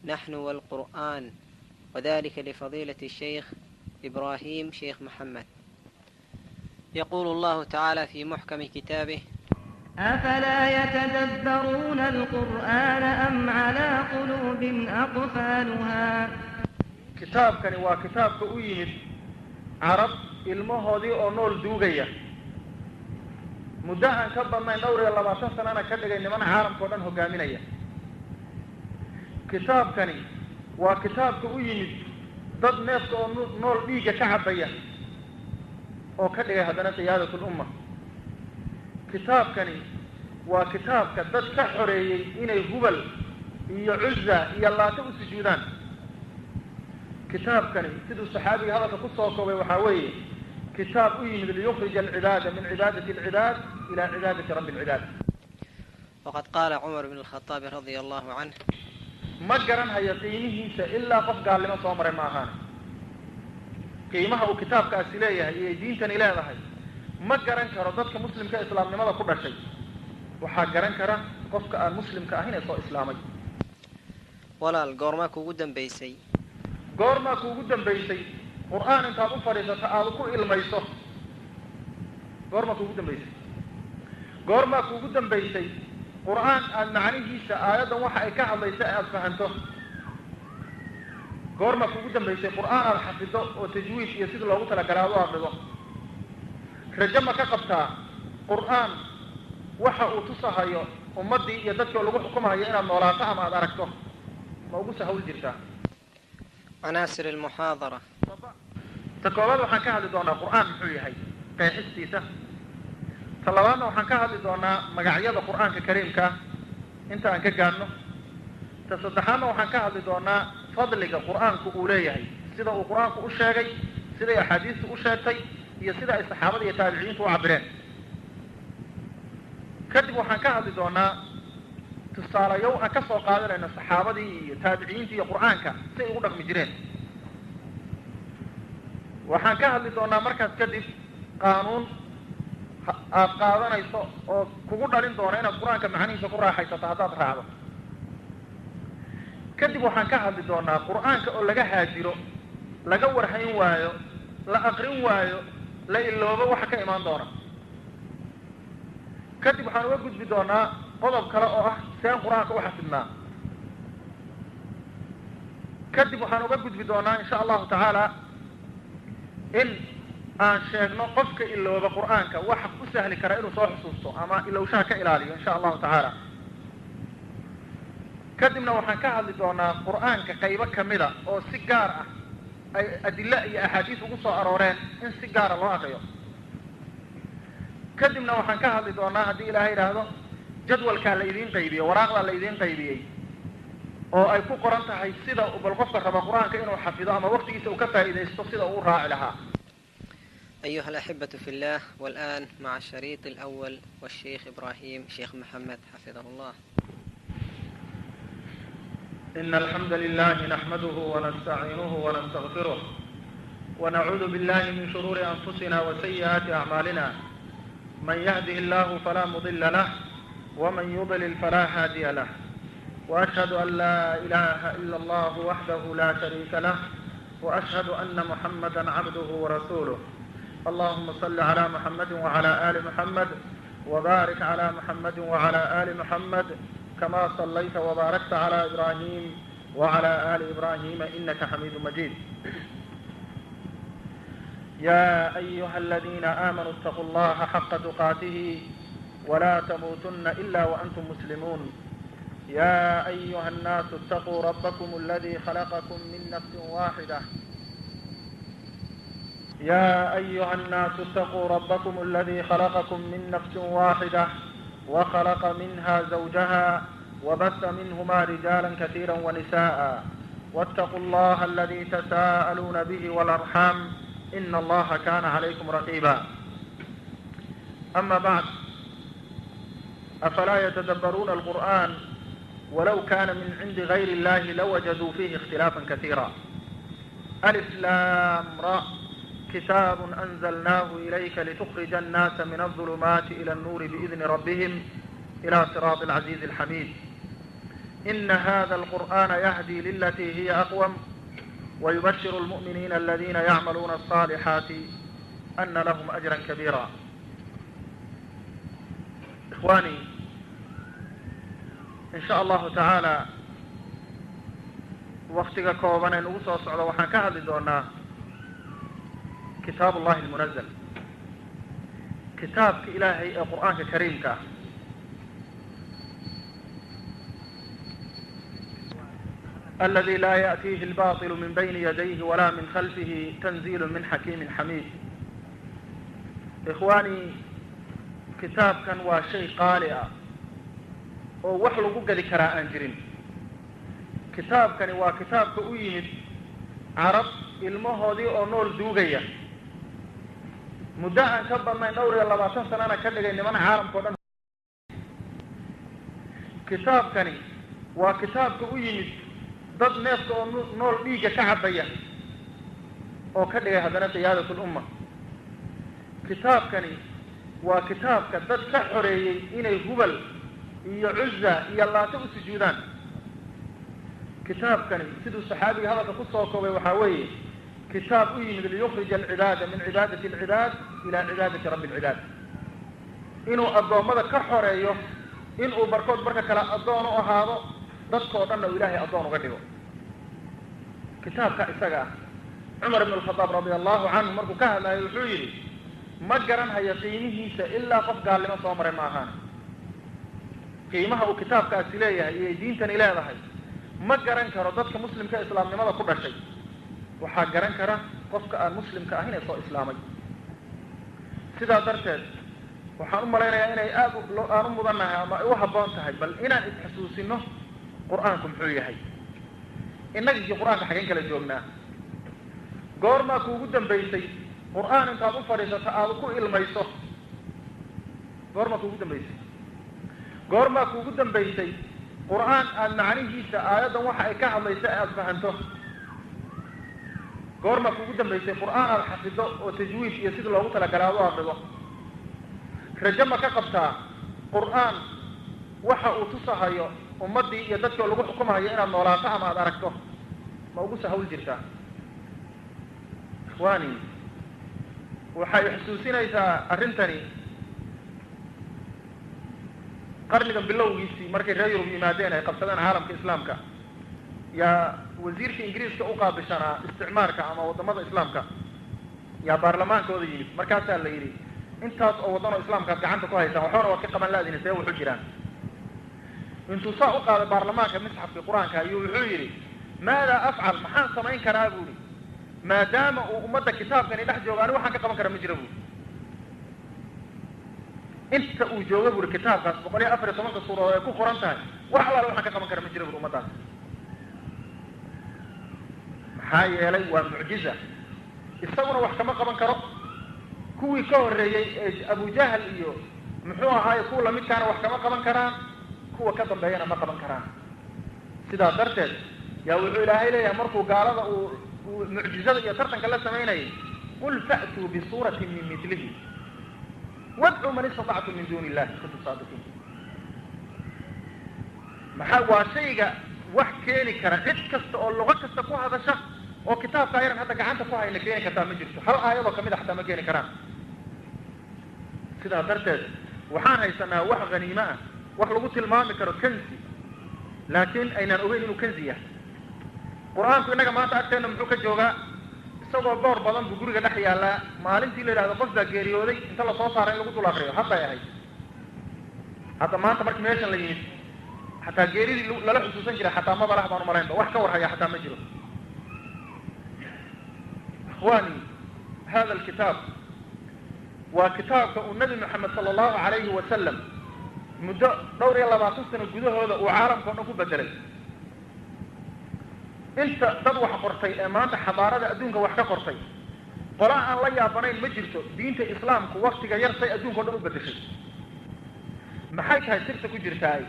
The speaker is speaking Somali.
نحن والقرآن، وذلك لفضيلة الشيخ إبراهيم شيخ محمد. يقول الله تعالى في محكم كتابه: أفلا يتدبرون القرآن أم على قلوب أقفالها. kitaabkani waa kitaabka u yimid carab ilmahoodii oo nool duugaya muddo aan ka badnayn dhowr iyo 20 sanana ka dhigay niman caalamka oo dhan hogaaminaya. kitaabkani waa kitaabka u yimid dad neefka oo nool dhiiga ka cabaya oo ka dhigay haddana qiyaadatul umma. kitaabkani waa kitaabka dad ka xoreeyey inay hubal iyo cuzza iyo laata u sujuudaan. kitaabkani siduu saxaabiga hadalka ku soo koobay waxaa weeye kitaab u yimid liyukhrija alcibaada min cibaadati alcibaad ila cibaadati rabbi alcibaad. وقد قال عمر بن الخطاب رضي الله عنه: ma garanhayo qiimihiisa ilaa qof gaalnimo soo maray ma ahaan. qiimaha uu kitaabkaasi leeyahay iyo diintani leedahay ma garan karo dadka muslimka islaamnimada ku dhashay. waxaa garan kara qofka aan muslimka ahayn ee soo islaamay. walaal goorma kuugu dambaysay qur'aan intaad u fadhiisato aad ku ilmayso? goorma kuugu dambaysay qur'aan aad macnihiisa aayaddan waxa ay ka hadlaysa aad fahanto? goorma kuugu dambaysay qur'aan aad xafido oo tajwiid iyo sida loogu talagalay aad u aqrido? rajo ma ka qabtaa qur'aan waxa uu tusahayo ummaddii iyo dadkii lagu xukumayo inaad noolaato ama aad aragto? ma ugu sahawl jirtaa? عناصر المحاضرة. تكوّل وحن كهذا دونا القرآن محوي قيحستيسة. طلبنا وحن كهذا دونا مقعية القرآن كريم أنت أنك جانو. تصدحنا وحن كهذا دونا فضلك القرآن كأوليه. سيدا القرآن كأشاعي، سيدا حديث كأشاعي، يسيدا الصحابة يتابعين وعبرين. كتب وحن كهذا دونا tusaale yow aan ka soo qaadanayna saxaabadii iyo taabiciintii iyo qur'aanka si ay ugu dhaqmi jireen. waxaan ka hadli doonaa markaas kadib qaanuun aad qaadanayso oo kugu dhalin doona inaad qur'aanka macnihiisa ku raaxaysato haddaad raacdo. kadib waxaan ka hadli doonaa qur'aanka oo laga haajiro, laga warhayn waayo, la aqrin waayo, la iloobo waxa ka imaan doona. kadib waxaan uga gudbi doonaa qodob kale oo ah seen qur'aanka u xafidnaa. kadib waxaan uga gudbi doonaa insha allahu tacaala in aan sheegno qofka ilooba qur'aanka waxa ku sahli kara inuu soo xusuusto ama ilowshaha ka ilaaliyo insha allahu tacaala. kadibna waxaan ka hadli doonaa qur'aanka qaybo kamida oo si gaar ah ay adilla iyo axaadiis ugu soo arooreen in si gaara loo aqriyo. kadibna waxaan ka hadli doonaa haddii ilaahay yidhaahdo jadwalkaa la idiin qaybiyey, waraaqdaa la idiin qaybiyey oo ay ku qoran tahay sida bal qofka raba qur'aanka inuu xafido ama waqtigiisa uu ka faa'iidaysto sida uu raaci lahaa. أيها الأحبة في الله، والآن مع الشريط الأول والشيخ إبراهيم شيخ محمد حفظه الله. إن الحمد لله نحمده ونستعينه ونستغفره ونعوذ بالله من شرور أنفسنا وسيئات أعمالنا. من يهده الله فلا مضل له ومن يضلل فلا هادي له. وأشهد أن لا إله إلا الله وحده لا شريك له وأشهد أن محمدا عبده ورسوله. اللهم صل على محمد وعلى آل محمد وبارك على محمد وعلى آل محمد كما صليت وباركت على إبراهيم وعلى آل إبراهيم إنك حميد مجيد. يا أيها الذين آمنوا اتقوا الله حق تقاته ولا تموتن إلا وأنتم مسلمون. يا أيها الناس اتقوا ربكم الذي خلقكم من نفس واحدة. يا أيها الناس اتقوا ربكم الذي خلقكم من نفس واحدة وخلق منها زوجها وبث منهما رجالا كثيرا ونساء. واتقوا الله الذي تساءلون به والأرحام إن الله كان عليكم رقيبا. أما بعد، أفلا يتدبرون القرآن ولو كان من عند غير الله لوجدوا فيه اختلافا كثيرا. ألف لام را كتاب أنزلناه إليك لتخرج الناس من الظلمات إلى النور بإذن ربهم إلى صراط العزيز الحميد. إن هذا القرآن يهدي للتي هي أقوم ويبشر المؤمنين الذين يعملون الصالحات أن لهم أجرا كبيرا. إخواني، إن شاء الله تعالى وقتك كوبنا نوصى الصعودة وحان كهذا دونا كتاب الله المنزل، كتاب إلهي القرآن الكريم الذي لا يأتيه الباطل من بين يديه ولا من خلفه تنزيل من حكيم حميد. إخواني، كتاب كان وشيء قالئ ووحلو قد كراء أنجرين. كتاب كان وكتاب كأويمد عرب المهودي أو نول دوغية مدعا كبا ما نوري الله باسان سنانا كدغي نمان عالم كودن. كتاب كان وكتاب كأويمد dad neefka oo nool dhiiga ka cabaya oo ka dhigay haddana qiyaadatul umma. kitaabkani waa kitaabka dad ka xoreeyey inay hubal iyo cuzza iyo laata u sujuudaan. kitaabkani siduu saxaabiga hadalka ku soo koobay waxaa weeye kitaab u yimid liyukhrija alcibaada min cibaadati alcibaad ila cibaadati rabbi alcibaad, inuu addoommada ka xoreeyo inuu barkood barka kale addoon u ahaado, dadkoo dhanna uu ilaahay addoon uga dhigo. kitaabka isaga cumar ibn alkhadaab radia allahu canhu markuu ka hadlayo wuxuu yidhi ma garanhayo qiimihiisa ilaa qof gaalnimo soo maray ma ahaan. qiimaha uu kitaabkaasi leeyahay iyo diintani leedahay ma garan karo dadka muslimka islaamnimada ku dhashay, waxaa garan kara qofka aan muslimka ahayn ee soo islaamay. sidaa darteed waxaan u malaynayaa inay aad aan u mudannahay ama ay u habboon tahay bal inaan isxasuusino qur'aanku muxuu yahay. innaga iyo qur'aanka xageen kala joognaa? goormaa kuugu dambaysay qur'aan intaad u fadhiisato aad ku ilmayso? goormaa kuugu dambaysay? goormaa kuugu dambaysay qur'aan aad macnihiisa aayaddan waxa ay ka hadlaysa aad fahanto? goormaa kuugu dambaysay qur'aan aad xafido oo tajwiid iyo sida loogu talagalaado akhrido? rajo ma ka qabtaa qur'aan waxa uu tusahayo ummaddii iyo dadkii lagu xukumayo inaad noolaato ama aad aragto? ma ugu sahawl jirtaa? ikhwaani, waxay xusuusinaysaa arrintani qarnigan bilowgiisii markay reer yurub yimaadeen ay qabsadeen caalamka islaamka, yaa wasiirka ingiriiska u qaabishanaa isticmaarka ama waddamada islaamka yaa baarlamaankooda yimid. markaasaa la yidhi intaas oo waddan oo islaamkaad gacanta ku haysaan waxoona waad ka qaban laadini see wuxu jiraan. intuu saa u qaaday baarlamaanka misxafkii qur-aanka ayuu wuxuu yidhi maadaa afcal, maxaan samayn karaa buuhi maadaama uu ummadda kitaabkani dhex joogo ani waxaan ka qaban kara ma jira buui. inta uu joogo buuri kitaabkaas 114 suuradood ay ku qoran tahay wax allaale waxaan ka qaban kara ma jira buuri ummaddaas. maxaa yeelay waa mucjiza, isaguna wax kama qaban karo, kuwii ka horreeyey ee abujahal iyo muxuu ahaaye kuwa lamidkaana wax kama qaban karaan, kuwa ka dambeeyana ma qaban karaan. sidaa darteed yaa wuxuu ilaahay leeyahay markuu gaalada uu mucjizada iyo tartanka la samaynayay qul fa'tuu bisuuratin min midlihi wadcuu man istatactum min duuni illahi in kuntum saadiqiin. maxaa waa shayga wax keeni kara cid kasta oo luqo kasta ku hadasha oo kitaabka ayran hadda gacanta ku hayna keeni kartaa ma jirto, hal aayadoo kamid a xataa ma keeni karaan. sidaa darteed waxaan haysanaa wax haniimo ah, wax lagu tilmaami karo kanzi, laakiin aynaan ogeyn inuu kanzi yahay. qur-aanku innaga maanta agteena muxuu ka joogaa? isagoo goor badan buu guriga dhex yaallaa. maalintii la yidhahdo qof baa geeriyooday inta lasoo saara in lagu dul akriyo hadday ahayd. hadda maanta markii meeshan la yimid xataa geeridii lala xusuusan jiray xataa mabalax baan umalaynba, wax ka warhaya xataa ma jiro. ikhwaani, hada alkitaab waa kitaabka uu nabi maxamed sala allahu calayhi wasalam muddo 22 sano gudahooda uu caalamka o dhan ku bedelay. inta dad wax qortay ee maanta xadaarada adduunka wax ka qortay qola aan la yaabanayn ma jirto. diinta islaamku waktiga yar say adduunka o dhan u bedeshay. maxay tahay sirta ku jirtaa?